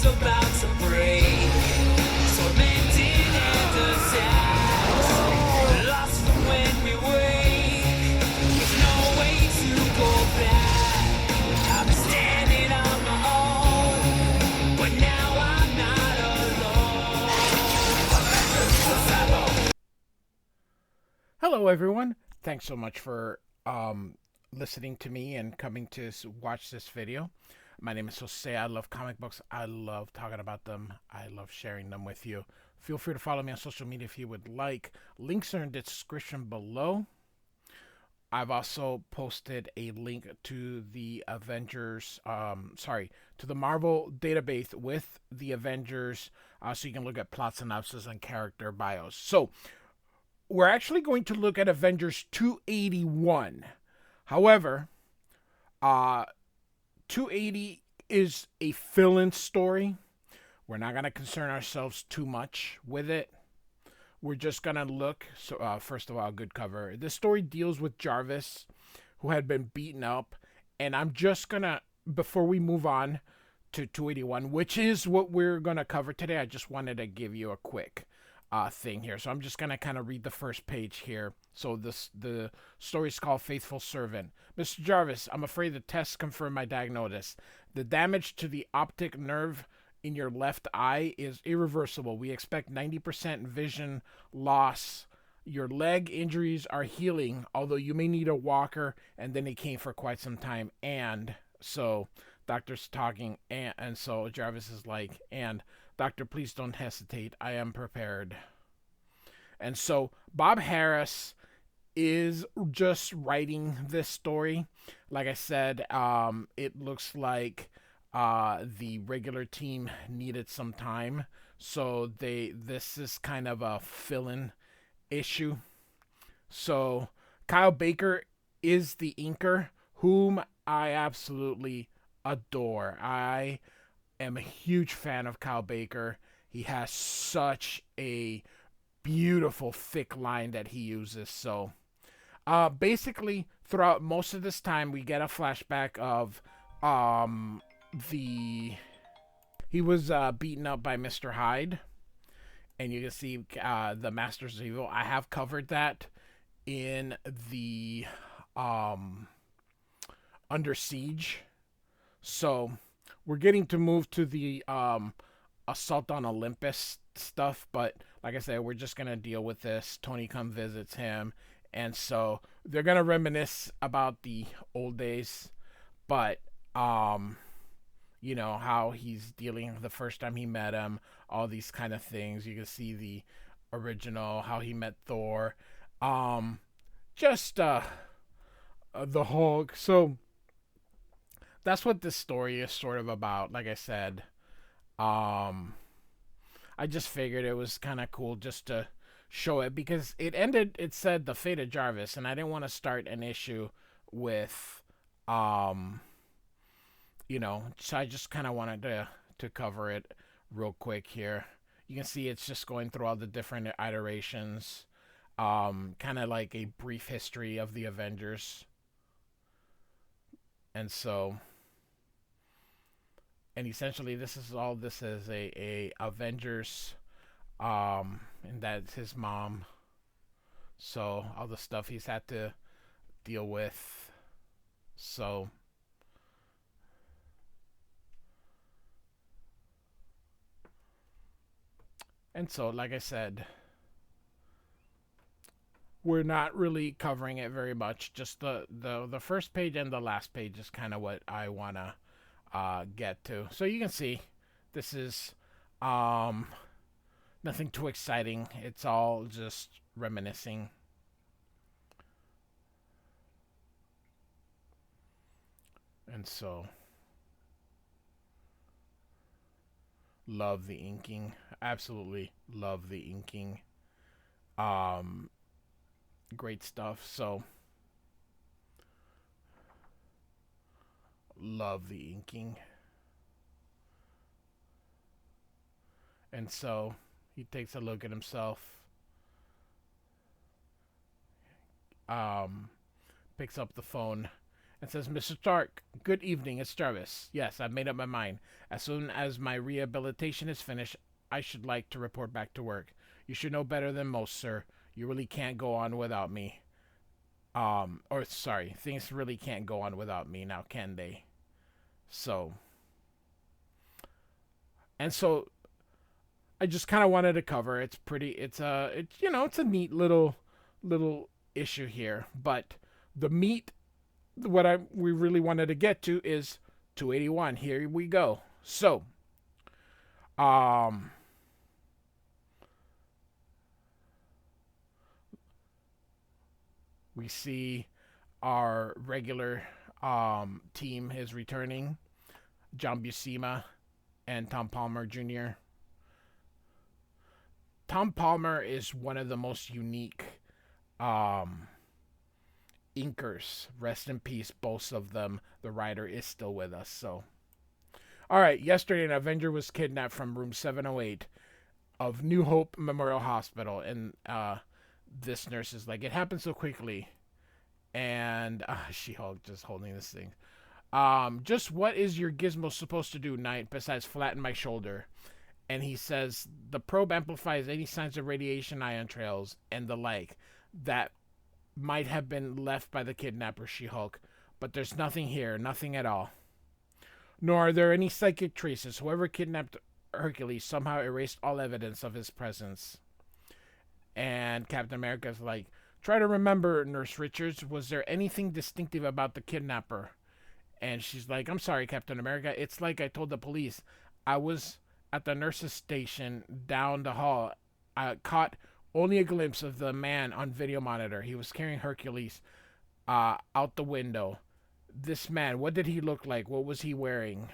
world's about to break. Tormented and attacked, lost from when we wake, with no way to go back. I'm standing on my own, but now I'm not alone. Hello, everyone. Thanks so much for listening to me and coming to watch this video. My name is Jose. I love comic books. I love talking about them. I love sharing them with you. Feel free to follow me on social media if you would like. Links are in the description below. I've also posted a link to the Avengers, to the Marvel database with the Avengers, so you can look at plot synopsis and character bios. So, we're actually going to look at Avengers 281. However, 280 is a fill-in story. We're not going to concern ourselves too much with it. We're just going to look, first of all, good cover. This story deals with Jarvis, who had been beaten up. And I'm just going to, before we move on to 281, which is what we're going to cover today, I just wanted to give you a quick thing here. So I'm just going to kind of read the first page here. So the story is called Faithful Servant. Mr. Jarvis, I'm afraid the tests confirm my diagnosis. The damage to the optic nerve in your left eye is irreversible. We expect 90% vision loss. Your leg injuries are healing, although you may need a walker, and then it came for quite some time. And so doctor's talking, and so Jarvis is like, and doctor, please don't hesitate. I am prepared. And so Bob Harras is just writing this story. Like I said, it looks like the regular team needed some time, so this is kind of a fill-in issue. So Kyle Baker is the inker, whom I absolutely adore. I am a huge fan of Kyle Baker. He has such a beautiful thick line that he uses. So basically throughout most of this time we get a flashback of he was beaten up by Mr. Hyde, and you can see the Masters of Evil. I have covered that in the Under Siege. So we're getting to move to the Assault on Olympus stuff, but like I said, we're just gonna deal with this. Tony comes visits him, and so they're gonna reminisce about the old days, but you know, how he's dealing the first time he met him, all these kind of things. You can see the original, how he met Thor, just the Hulk. So that's what this story is sort of about. Like I said, I just figured it was kind of cool just to show it, because it said the fate of Jarvis, and I didn't want to start an issue with so I just kind of wanted to cover it real quick here. You can see it's just going through all the different iterations, kind of like a brief history of the Avengers. And so, and essentially this is a Avengers, and that's his mom. So all the stuff he's had to deal with. So and so, like I said, we're not really covering it very much. Just the first page and the last page is kind of what I want to get to. So you can see this is nothing too exciting. It's all just reminiscing. And so, love the inking. Absolutely love the inking. Great stuff. So, love the inking. And so, he takes a look at himself. Picks up the phone and says, Mr. Stark, good evening, it's Jarvis. Yes, I've made up my mind. As soon as my rehabilitation is finished, I should like to report back to work. You should know better than most, sir. You really can't go on without me. Or sorry, things really can't go on without me now, can they? So, and so I just kind of wanted to cover. It's a neat little issue here, but the meat, we really wanted to get to is 281. Here we go. So, um, we see our regular team is returning. John Buscema and Tom Palmer Jr. Tom Palmer is one of the most unique inkers. Rest in peace, both of them. The writer is still with us. So, all right. Yesterday, an Avenger was kidnapped from room 708 of New Hope Memorial Hospital, and this nurse is like, "It happened so quickly," and She-Hulk just holding this thing. Just what is your gizmo supposed to do, Knight, besides flatten my shoulder? And he says, the probe amplifies any signs of radiation ion trails and the like that might have been left by the kidnapper, She-Hulk. But there's nothing here, nothing at all. Nor are there any psychic traces. Whoever kidnapped Hercules somehow erased all evidence of his presence. And Captain America's like, try to remember, Nurse Richards, was there anything distinctive about the kidnapper? And she's like, I'm sorry, Captain America. It's like I told the police. I was at the nurse's station down the hall. I caught only a glimpse of the man on video monitor. He was carrying Hercules out the window. This man, what did he look like? What was he wearing?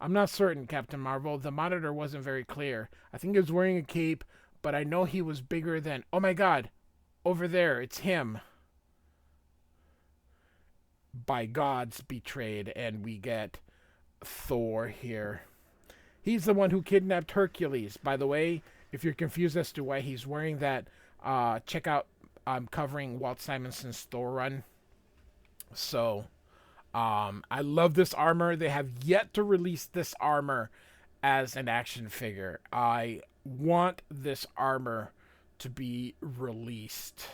I'm not certain, Captain Marvel. The monitor wasn't very clear. I think he was wearing a cape, but I know he was bigger than... Oh my god! Over there, it's him. By gods betrayed, and we get Thor here. He's the one who kidnapped Hercules. By the way, if you're confused as to why he's wearing that, check out I'm covering Walt Simonson's Thor run. So, I love this armor. They have yet to release this armor as an action figure. I want this armor to be released.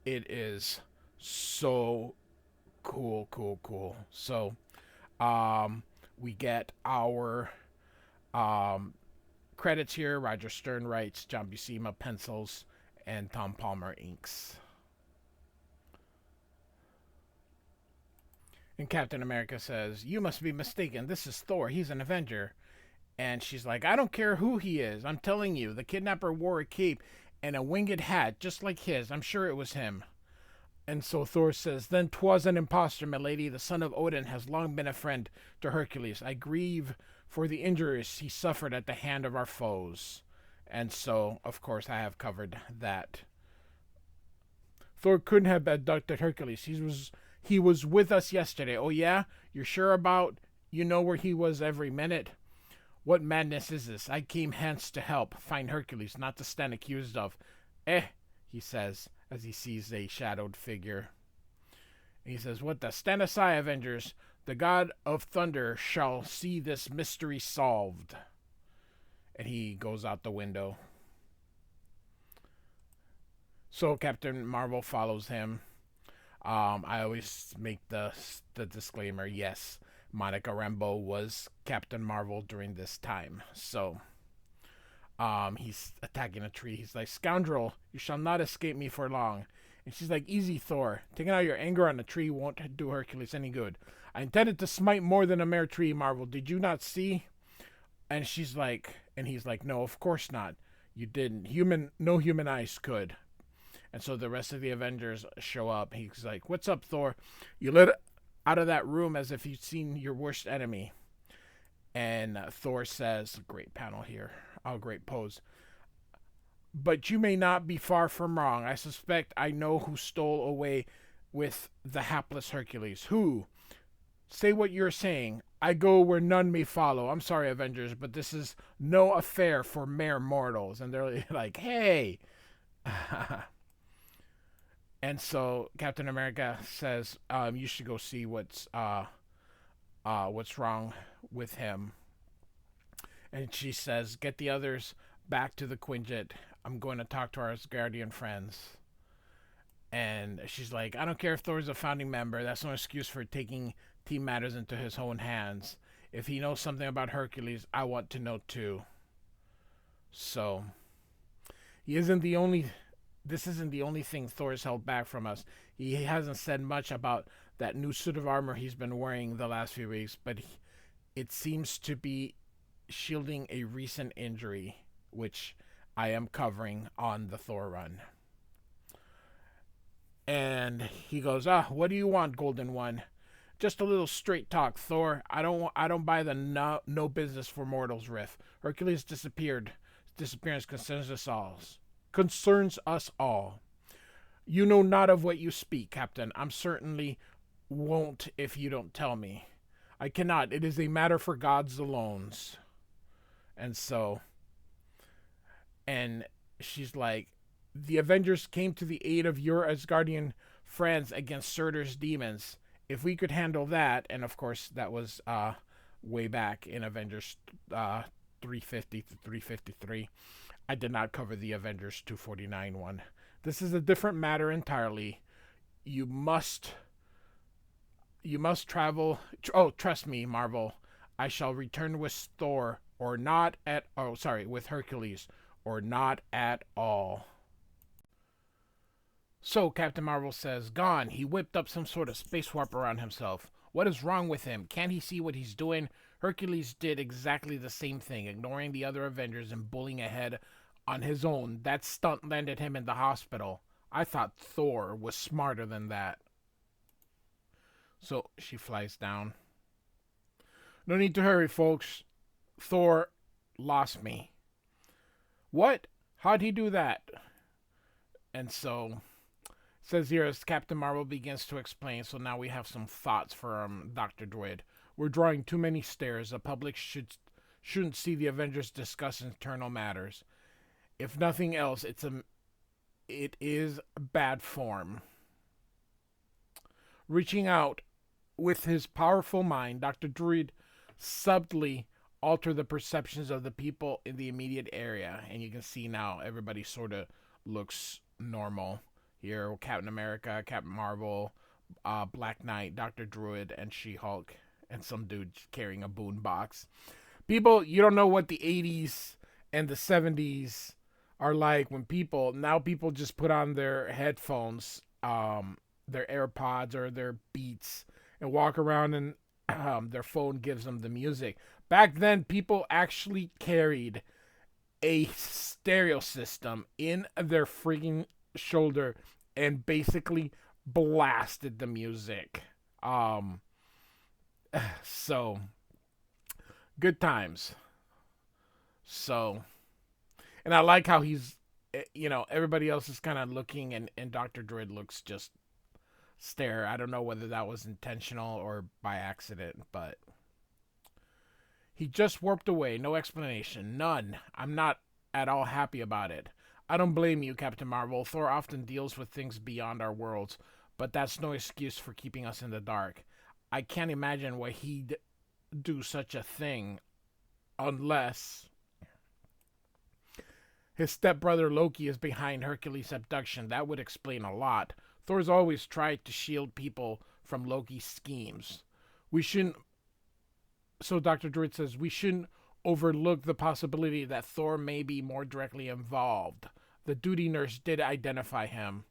It is so cool. So, we get our credits here. Roger Stern writes, John Buscema pencils, and Tom Palmer inks. And Captain America says, you must be mistaken. This is Thor. He's an Avenger. And she's like, I don't care who he is. I'm telling you, the kidnapper wore a cape and a winged hat just like his. I'm sure it was him. And so Thor says, then 'twas an impostor, milady. The son of Odin has long been a friend to Hercules. I grieve for the injuries he suffered at the hand of our foes. And so, of course, I have covered that. Thor couldn't have abducted Hercules. He was with us yesterday. Oh, yeah? You're sure about, you know where he was every minute? What madness is this? I came hence to help find Hercules, not to stand accused of. He says, as he sees a shadowed figure. And he says, what the? Stand aside, Avengers. The god of thunder shall see this mystery solved. And he goes out the window. So Captain Marvel follows him. I always make the disclaimer, yes, Monica Rambeau was Captain Marvel during this time. So, he's attacking a tree. He's like, scoundrel, you shall not escape me for long. And she's like, easy, Thor. Taking out your anger on a tree won't do Hercules any good. I intended to smite more than a mere tree, Marvel. Did you not see? And she's like, and he's like, no, of course not. You didn't. No human eyes could. And so the rest of the Avengers show up. He's like, what's up, Thor? You lit out of that room as if you'd seen your worst enemy. And Thor says, great panel here. Oh, great pose. But you may not be far from wrong. I suspect I know who stole away with the hapless Hercules. Who? Say what you're saying. I go where none may follow. I'm sorry, Avengers, but this is no affair for mere mortals. And they're like, hey. And so Captain America says, "You should go see what's wrong with him." And she says, "Get the others back to the Quinjet. I'm going to talk to our Asgardian friends." And she's like, "I don't care if Thor's a founding member. That's no excuse for taking team matters into his own hands. If he knows something about Hercules, I want to know too." So he isn't the only. This isn't the only thing Thor's held back from us. He hasn't said much about that new suit of armor he's been wearing the last few weeks, but it seems to be shielding a recent injury, which I am covering on the Thor run. And he goes, what do you want, Golden One? Just a little straight talk, Thor. I don't buy the no business for mortals riff. Hercules disappeared. Disappearance concerns us all. Concerns us all. You know not of what you speak, Captain. I'm certainly won't if you don't tell me. I cannot. It is a matter for gods alone. And so, and she's like, the Avengers came to the aid of your Asgardian friends against Surtur's demons. If we could handle that, and of course that was way back in Avengers 350 to 353. I did not cover the Avengers 249 one. This is a different matter entirely. You must travel. Oh, trust me, Marvel. I shall return with Thor, or not at. Oh, sorry, with Hercules, or not at all. So Captain Marvel says, "Gone. He whipped up some sort of space warp around himself. What is wrong with him? Can't he see what he's doing? Hercules did exactly the same thing, ignoring the other Avengers and bullying ahead on his own. That stunt landed him in the hospital. I thought Thor was smarter than that." So she flies down. "No need to hurry, folks. Thor lost me." "What? How'd he do that?" And so says here as Captain Marvel begins to explain. So now we have some thoughts from Dr. Druid. "We're drawing too many stares. The public shouldn't see the Avengers discuss internal matters. If nothing else, it is bad form." Reaching out with his powerful mind, Dr. Druid subtly altered the perceptions of the people in the immediate area. And you can see now everybody sort of looks normal. Here, Captain America, Captain Marvel, Black Knight, Dr. Druid, and She-Hulk, and some dude carrying a boom box. People, you don't know what the 80s and the 70s are like when people just put on their headphones, their AirPods or their Beats, and walk around and their phone gives them the music. Back then, people actually carried a stereo system in their freaking shoulder and basically blasted the music. So good times. So, and I like how he's, everybody else is kind of looking, and Dr. Druid looks just stare. I don't know whether that was intentional or by accident, but he just warped away. No explanation. None. I'm not at all happy about it. I don't blame you, Captain Marvel. Thor often deals with things beyond our worlds, but that's no excuse for keeping us in the dark. I can't imagine why he'd do such a thing unless his stepbrother Loki is behind Hercules' abduction. That would explain a lot. Thor's always tried to shield people from Loki's schemes. We shouldn't. So Dr. Druid says we shouldn't overlook the possibility that Thor may be more directly involved. The duty nurse did identify him.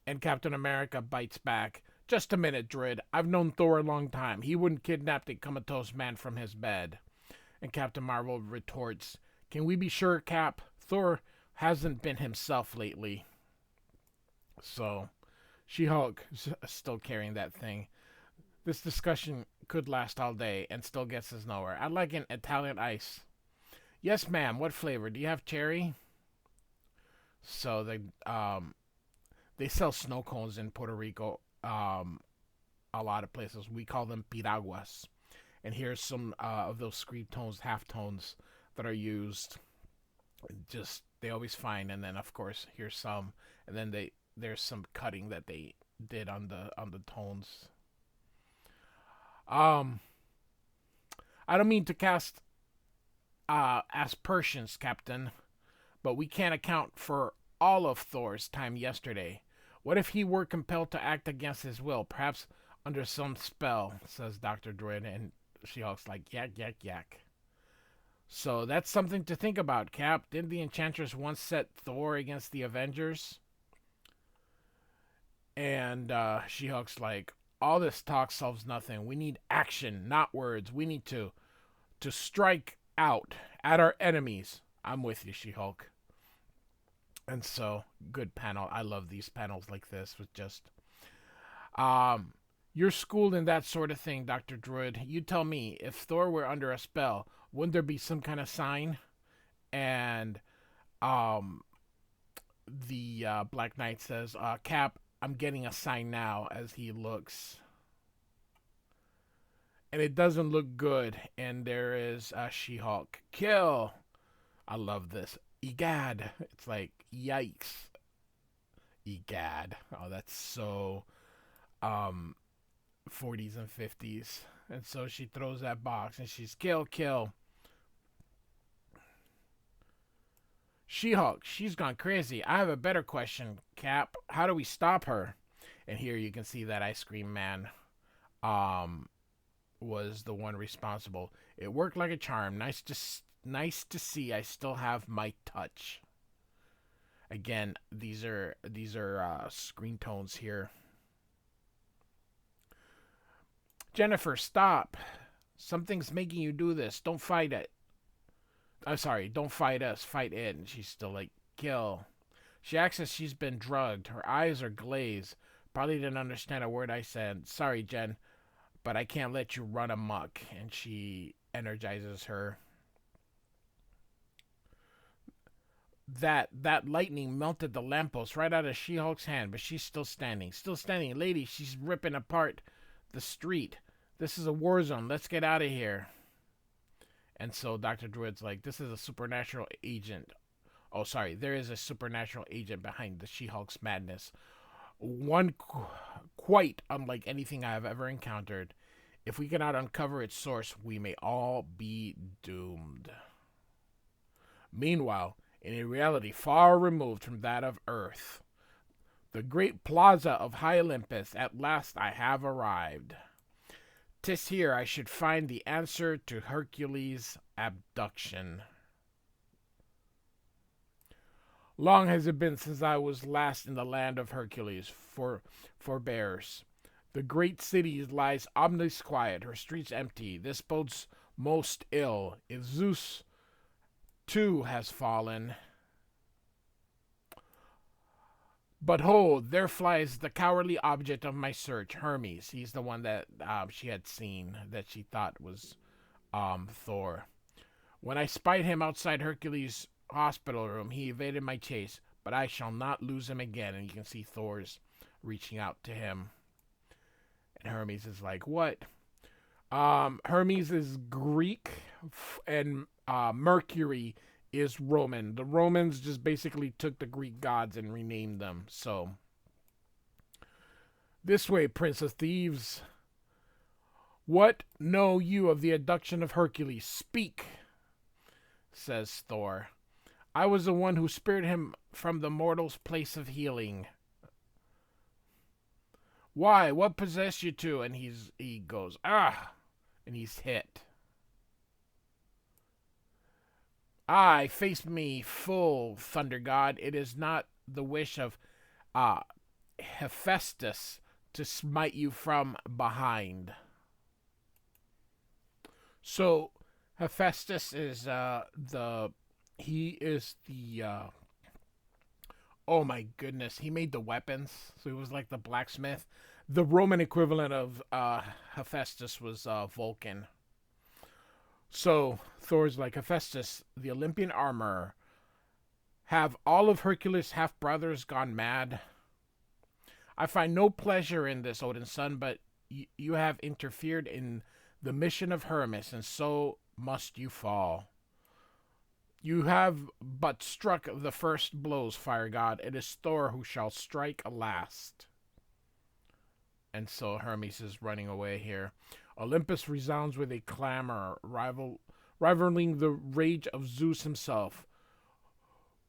And Captain America bites back. "Just a minute, Druid. I've known Thor a long time. He wouldn't kidnap the comatose man from his bed." And Captain Marvel retorts, "Can we be sure, Cap? Thor hasn't been himself lately." So, She-Hulk still carrying that thing. "This discussion could last all day and still gets us nowhere. I'd like an Italian ice." "Yes, ma'am. What flavor? Do you have cherry?" So they sell snow cones in Puerto Rico, a lot of places. We call them piraguas. And here's some of those scream tones, half tones that are used. Just they always find, and then of course here's some, and then there's some cutting that they did on the tones. Um, I don't mean to cast aspersions, Captain, but we can't account for all of Thor's time yesterday. What if he were compelled to act against his will, perhaps under some spell, says Dr. Druid, and She-Hulk's like, yak, yak, yak. So that's something to think about, Cap. Didn't the Enchantress once set Thor against the Avengers? And She-Hulk's like, all this talk solves nothing. We need action, not words. We need to strike out at our enemies. I'm with you, She-Hulk. And so, good panel. I love these panels like this with just you're schooled in that sort of thing, Dr. Druid. You tell me, if Thor were under a spell, wouldn't there be some kind of sign? And the Black Knight says, Cap, I'm getting a sign now, as he looks. And it doesn't look good. And there is She-Hulk. Kill! I love this. Egad. It's like, yikes. Egad. Oh, that's so 40s and 50s. And so she throws that box and she's kill, kill. She-Hulk, she's gone crazy. I have a better question, Cap. How do we stop her? And here you can see that Ice Cream Man was the one responsible. It worked like a charm. Nice to see I still have my touch. Again, these are screen tones here. Jennifer, stop. Something's making you do this. Don't fight it. I'm sorry, don't fight us, fight it. And she's still like, kill. She acts as she's been drugged. Her eyes are glazed. Probably didn't understand a word I said. Sorry, Jen, but I can't let you run amok. And she energizes her. That lightning melted the lamppost right out of She-Hulk's hand, but she's still standing. Still standing. Lady, she's ripping apart the street. This is a war zone. Let's get out of here. And so Dr. Druid's like, this is a supernatural agent. Oh, sorry. There is a supernatural agent behind the She-Hulk's madness. One quite unlike anything I have ever encountered. If we cannot uncover its source, we may all be doomed. Meanwhile, in a reality far removed from that of Earth, the great plaza of High Olympus, at last I have arrived. 'Tis here I should find the answer to Hercules' abduction. Long has it been since I was last in the land of Hercules, forbears. The great city lies ominously quiet, her streets empty. This bodes most ill. If Zeus too has fallen. But hold, there flies the cowardly object of my search, Hermes. He's the one that she had seen, that she thought was Thor. When I spied him outside Hercules' hospital room, he evaded my chase, but I shall not lose him again. And you can see Thor's reaching out to him. And Hermes is like, what? Hermes is Greek, and Mercury is Roman. The Romans just basically took the Greek gods and renamed them. So, this way, Prince of Thieves. What know you of the abduction of Hercules? Speak, says Thor. I was the one who spared him from the mortal's place of healing. Why? What possessed you to? And he goes, and he's hit. I face me full, Thunder God. It is not the wish of Hephaestus to smite you from behind. So Hephaestus is oh my goodness, he made the weapons. So he was like the blacksmith. The Roman equivalent of Hephaestus was Vulcan. So Thor's like, Hephaestus, the Olympian armorer, have all of Hercules' half-brothers gone mad? I find no pleasure in this, Odin's son, but you have interfered in the mission of Hermes, and so must you fall. You have but struck the first blows, fire god. It is Thor who shall strike last. And so Hermes is running away here. Olympus resounds with a clamor, rivaling the rage of Zeus himself.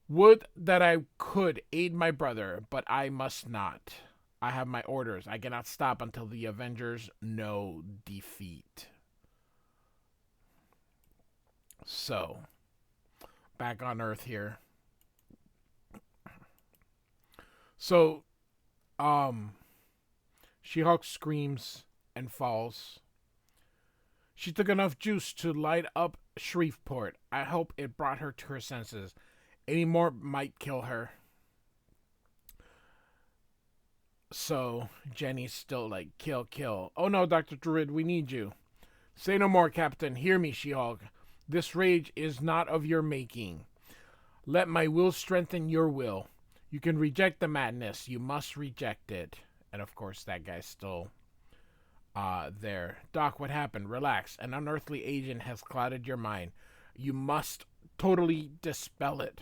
Would that I could aid my brother, but I must not. I have my orders. I cannot stop until the Avengers know defeat. So, back on Earth here. So, She-Hulk screams and falls. She took enough juice to light up Shreveport. I hope it brought her to her senses. Any more might kill her. So, Jenny's still like, kill, kill. Oh no, Dr. Druid, we need you. Say no more, Captain. Hear me, She-Hulk. This rage is not of your making. Let my will strengthen your will. You can reject the madness. You must reject it. And of course, that guy's still there. Doc, what happened? Relax. An unearthly agent has clouded your mind. You must totally dispel it.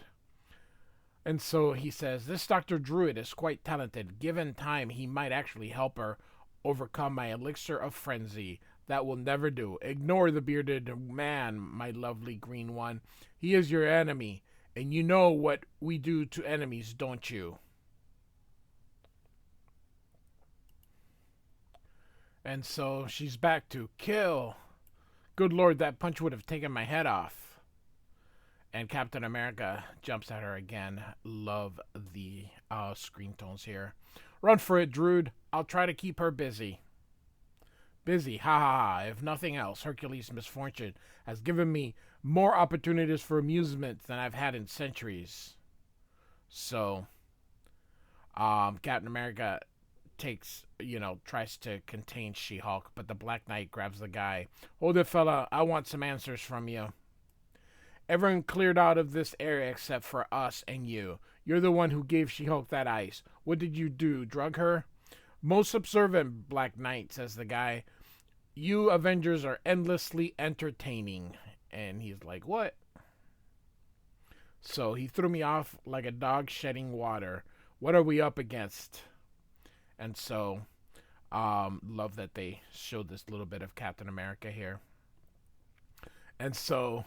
And so he says, this Dr. Druid is quite talented. Given time, he might actually help her overcome my elixir of frenzy. That will never do. Ignore the bearded man, my lovely green one. He is your enemy, and you know what we do to enemies, don't you? And so she's back to kill. Good Lord, that punch would have taken my head off. And Captain America jumps at her again. Love the screen tones here. Run for it, Druid. I'll try to keep her busy. Busy, ha ha ha. If nothing else, Hercules' misfortune has given me more opportunities for amusement than I've had in centuries. So, Captain America tries to contain She-Hulk, but the Black Knight grabs the guy. Hold it, fella. I want some answers from you. Everyone cleared out of this area except for us and you. You're the one who gave She-Hulk that ice. What did you do? Drug her? Most observant, Black Knight, says the guy. You Avengers are endlessly entertaining. And he's like, what? So he threw me off like a dog shedding water. What are we up against? And so, love that they showed this little bit of Captain America here. And so,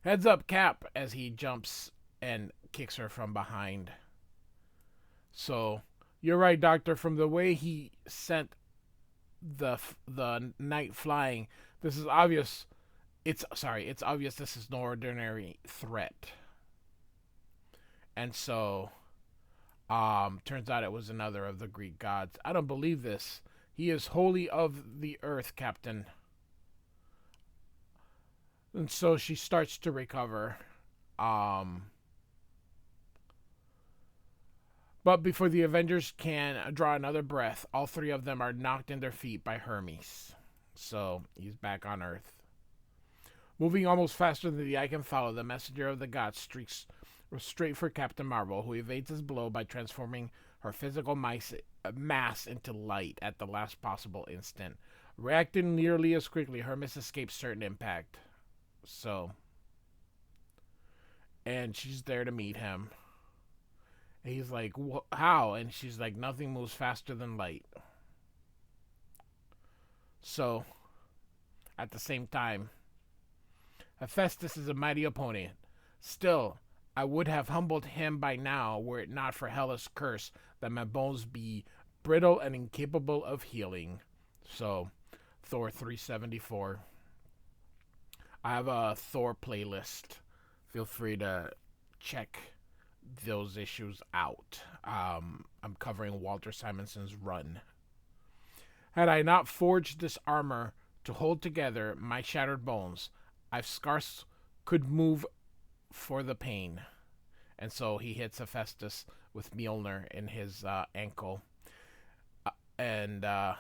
heads up Cap as he jumps and kicks her from behind. So, you're right, Doctor. From the way he sent the knight flying, this is obvious. It's obvious this is no ordinary threat. And so, turns out it was another of the Greek gods. I don't believe this. He is holy of the earth, Captain. And so she starts to recover. But before the Avengers can draw another breath, all three of them are knocked in their feet by Hermes. So he's back on Earth. Moving almost faster than the eye can follow, the messenger of the gods streaks straight for Captain Marvel, who evades his blow by transforming her physical mass into light at the last possible instant. Reacting nearly as quickly, Hermes escapes certain impact. So, and she's there to meet him. And he's like, how? And she's like, nothing moves faster than light. So, at the same time, Hephaestus is a mighty opponent. Still, I would have humbled him by now were it not for Hela's curse that my bones be brittle and incapable of healing. So, Thor 374. I have a Thor playlist. Feel free to check those issues out. I'm covering Walter Simonson's run. Had I not forged this armor to hold together my shattered bones, I scarce could move for the pain. And so he hits Hephaestus with Mjolnir in his ankle. A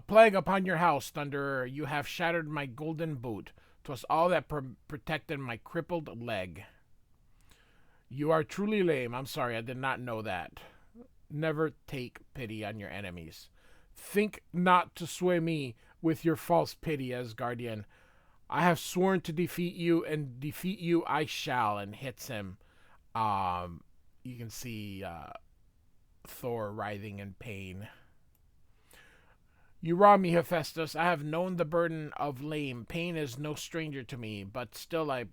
plague upon your house, Thunderer. You have shattered my golden boot. 'Twas all that protected my crippled leg. You are truly lame. I'm sorry, I did not know that. Never take pity on your enemies. Think not to sway me with your false pity, Asgardian. I have sworn to defeat you, and defeat you I shall, and hits him. You can see Thor writhing in pain. You rob me, Hephaestus. I have known the burden of lame. Pain is no stranger to me, but still I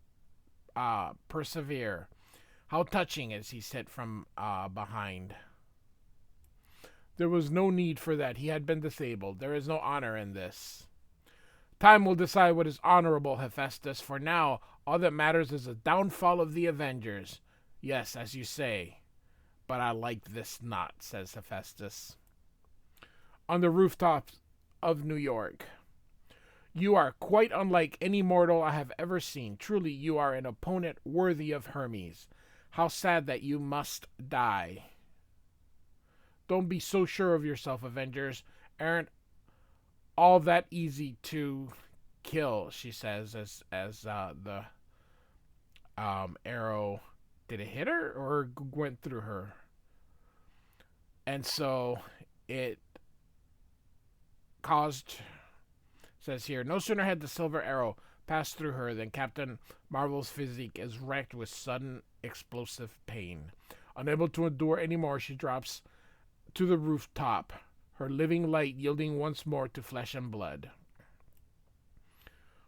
persevere. How touching is he said from behind. There was no need for that. He had been disabled. There is no honor in this. Time will decide what is honorable, Hephaestus. For now, all that matters is the downfall of the Avengers. Yes, as you say. But I like this not, says Hephaestus. On the rooftops of New York. You are quite unlike any mortal I have ever seen. Truly, you are an opponent worthy of Hermes. How sad that you must die. Don't be so sure of yourself, Avengers. Aren't all that easy to kill, she says, as the arrow, did it hit her or went through her? And so it caused, says here, no sooner had the silver arrow passed through her than Captain Marvel's physique is wrecked with sudden explosive pain. Unable to endure any more, she drops to the rooftop, her living light yielding once more to flesh and blood.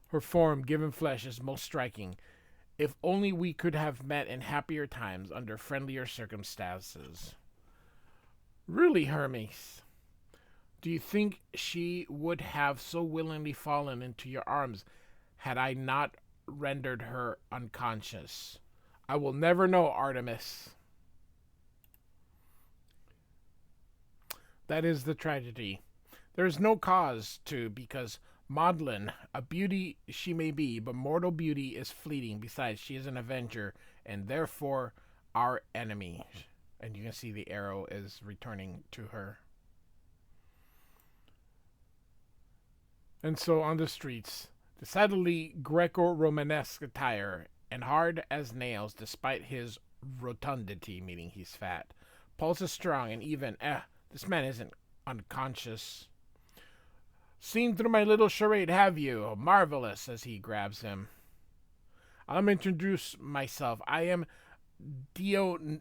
Her form, given flesh, is most striking. If only we could have met in happier times under friendlier circumstances. Really, Hermes? Do you think she would have so willingly fallen into your arms had I not rendered her unconscious? I will never know, Artemis. That is the tragedy. There is no cause to, because Maudlin, a beauty she may be, but mortal beauty is fleeting. Besides, she is an avenger, and therefore our enemy. And you can see the arrow is returning to her. And so on the streets, decidedly Greco-Romanesque attire, and hard as nails despite his rotundity, meaning he's fat. Pulse is strong and even, this man isn't unconscious. Seen through my little charade, have you? Marvelous, as he grabs him. I'll introduce myself. I am Dios.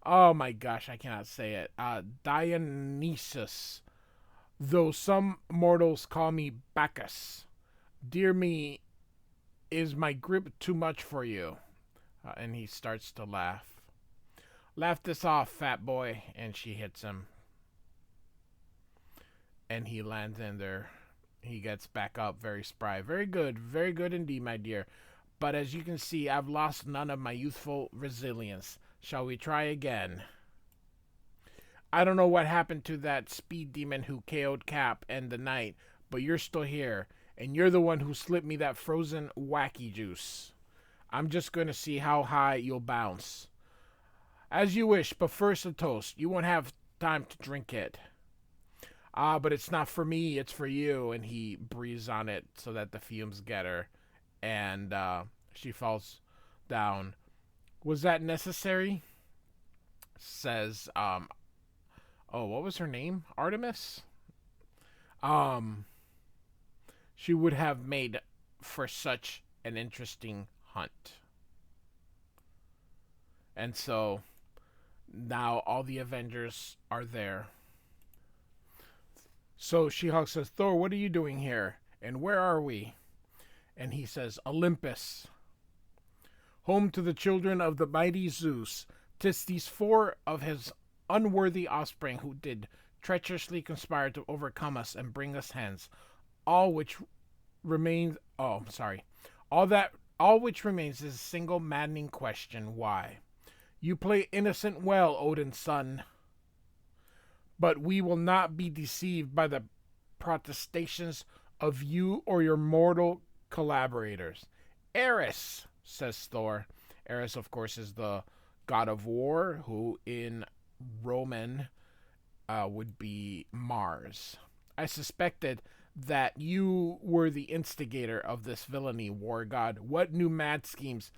Oh my gosh, I cannot say it. Dionysus. Though some mortals call me Bacchus. Dear me, is my grip too much for you? And he starts to laugh. Laugh this off, fat boy. And she hits him. And he lands in there. He gets back up very spry. Very good indeed, my dear. But as you can see, I've lost none of my youthful resilience. Shall we try again? I don't know what happened to that speed demon who KO'd Cap and the Knight, but you're still here. And you're the one who slipped me that frozen wacky juice. I'm just going to see how high you'll bounce. As you wish, but first a toast. You won't have time to drink it. But it's not for me, it's for you. And he breathes on it so that the fumes get her. And she falls down. Was that necessary? Says, what was her name? Artemis? She would have made for such an interesting hunt. And so now all the Avengers are there. So She-Hulk says, Thor, what are you doing here? And where are we? And he says, Olympus. Home to the children of the mighty Zeus. 'Tis these four of his unworthy offspring who did treacherously conspire to overcome us and bring us hence. All which remains all which remains is a single maddening question, why? You play innocent well, Odin's son. But we will not be deceived by the protestations of you or your mortal collaborators. Ares, says Thor. Ares, of course, is the god of war, who in Roman would be Mars. I suspected that you were the instigator of this villainy, war god. What new mad schemes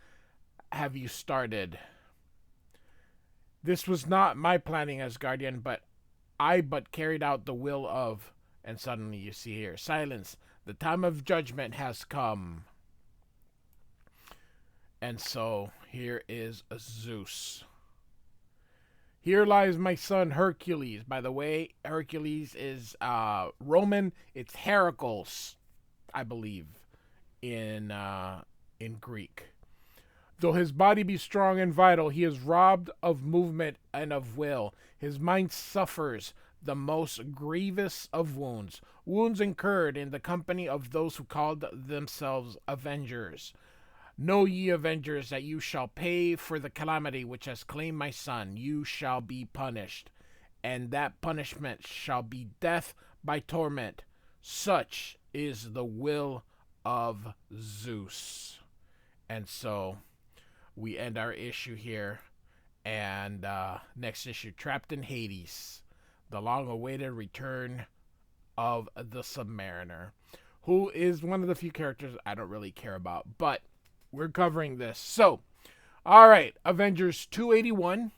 have you started? This was not my planning, Asgardian, but I carried out the will of, And suddenly you see here, silence, the time of judgment has come. And so here is Zeus. Here lies my son Hercules. By the way, Hercules is Roman. It's Heracles, I believe, in Greek. Though his body be strong and vital, he is robbed of movement and of will. His mind suffers the most grievous of wounds, wounds incurred in the company of those who called themselves Avengers. Know ye, Avengers, that you shall pay for the calamity which has claimed my son. You shall be punished, and that punishment shall be death by torment. Such is the will of Zeus. And so we end our issue here. And next issue, Trapped in Hades, the long-awaited return of the Submariner, who is one of the few characters I don't really care about, but we're covering this. So, all right, Avengers 281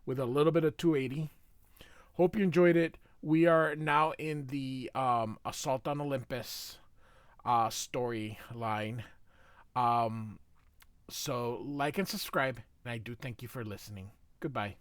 with a little bit of 280. Hope you enjoyed it. We are now in the Assault on Olympus storyline. So, like and subscribe, and I do thank you for listening. Goodbye.